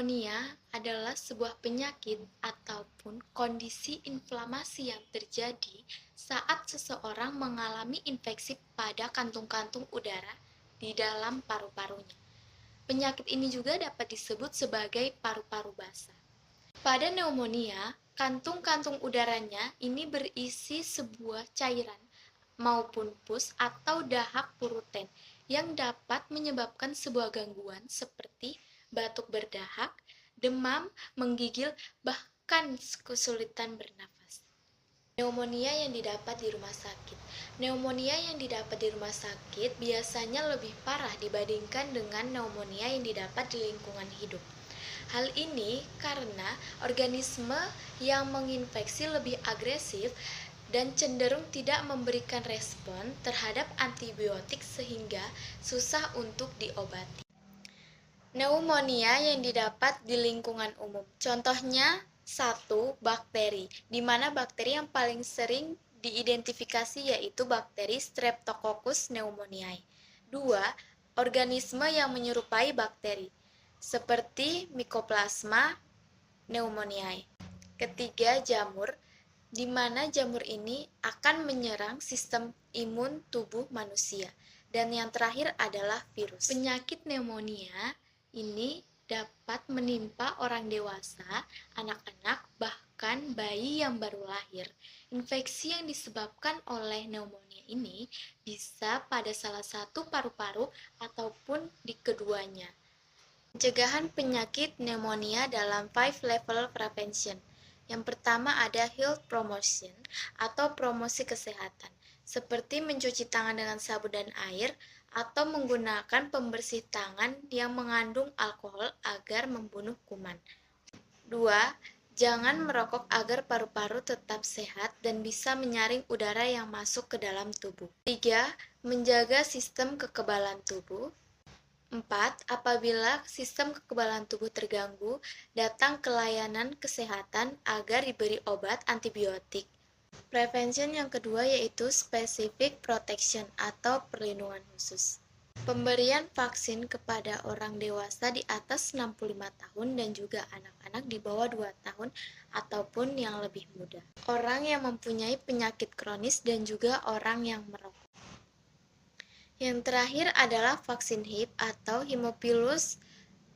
Pneumonia adalah sebuah penyakit ataupun kondisi inflamasi yang terjadi saat seseorang mengalami infeksi pada kantung-kantung udara di dalam paru-parunya. Penyakit ini juga dapat disebut sebagai paru-paru basah. Pada pneumonia, kantung-kantung udaranya ini berisi sebuah cairan maupun pus atau dahak puruten yang dapat menyebabkan sebuah gangguan seperti batuk berdahak, demam, menggigil, bahkan kesulitan bernafas. Pneumonia yang didapat di rumah sakit. Pneumonia yang didapat di rumah sakit biasanya lebih parah dibandingkan dengan pneumonia yang didapat di lingkungan hidup. Hal ini karena organisme yang menginfeksi lebih agresif dan cenderung tidak memberikan respon terhadap antibiotik sehingga susah untuk diobati. Pneumonia yang didapat di lingkungan umum. Contohnya, 1. Bakteri, di mana bakteri yang paling sering diidentifikasi yaitu bakteri Streptococcus pneumoniae. 2. Organisme yang menyerupai bakteri, seperti Mycoplasma pneumoniae. Ketiga, jamur, di mana jamur ini akan menyerang sistem imun tubuh manusia. Dan yang terakhir adalah virus. Penyakit pneumonia ini dapat menimpa orang dewasa, anak-anak, bahkan bayi yang baru lahir. Infeksi yang disebabkan oleh pneumonia ini bisa pada salah satu paru-paru ataupun di keduanya. Pencegahan penyakit pneumonia dalam 5 level prevention. Yang pertama ada health promotion atau promosi kesehatan, seperti mencuci tangan dengan sabun dan air atau menggunakan pembersih tangan yang mengandung alkohol agar membunuh kuman. 2. Jangan merokok agar paru-paru tetap sehat dan bisa menyaring udara yang masuk ke dalam tubuh. 3. Menjaga sistem kekebalan tubuh. 4. Apabila sistem kekebalan tubuh terganggu, datang ke layanan kesehatan agar diberi obat antibiotik. Prevention yang kedua yaitu specific protection atau perlindungan khusus. Pemberian vaksin kepada orang dewasa di atas 65 tahun dan juga anak-anak di bawah 2 tahun ataupun yang lebih muda. Orang yang mempunyai penyakit kronis dan juga orang yang merokok. Yang terakhir adalah vaksin HIV atau Haemophilus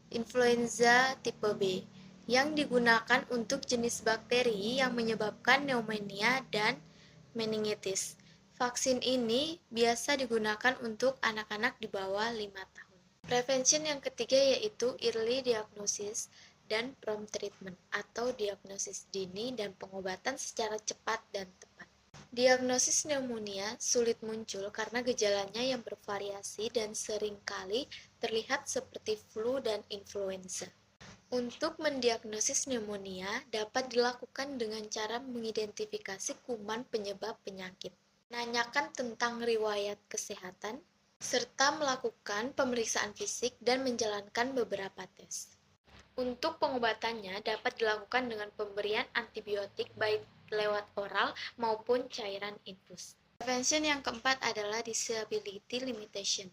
influenza tipe B yang digunakan untuk jenis bakteri yang menyebabkan pneumonia dan meningitis. Vaksin ini biasa digunakan untuk anak-anak di bawah 5 tahun. Prevention yang ketiga yaitu early diagnosis dan prompt treatment atau diagnosis dini dan pengobatan secara cepat dan tepat. Diagnosis pneumonia sulit muncul karena gejalanya yang bervariasi dan seringkali terlihat seperti flu dan influenza. Untuk mendiagnosis pneumonia dapat dilakukan dengan cara mengidentifikasi kuman penyebab penyakit, menanyakan tentang riwayat kesehatan, serta melakukan pemeriksaan fisik dan menjalankan beberapa tes. Untuk pengobatannya dapat dilakukan dengan pemberian antibiotik baik lewat oral maupun cairan infus. Prevention yang keempat adalah disability limitation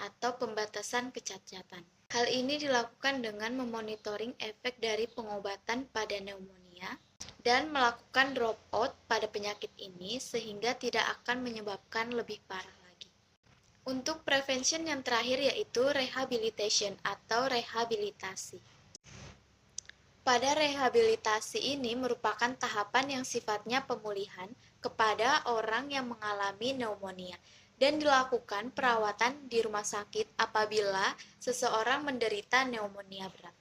atau pembatasan kecacatan. Hal ini dilakukan dengan memonitoring efek dari pengobatan pada pneumonia dan melakukan drop out pada penyakit ini sehingga tidak akan menyebabkan lebih parah lagi. Untuk prevention yang terakhir yaitu rehabilitation atau rehabilitasi. Pada rehabilitasi ini merupakan tahapan yang sifatnya pemulihan kepada orang yang mengalami pneumonia dan dilakukan perawatan di rumah sakit apabila seseorang menderita pneumonia berat.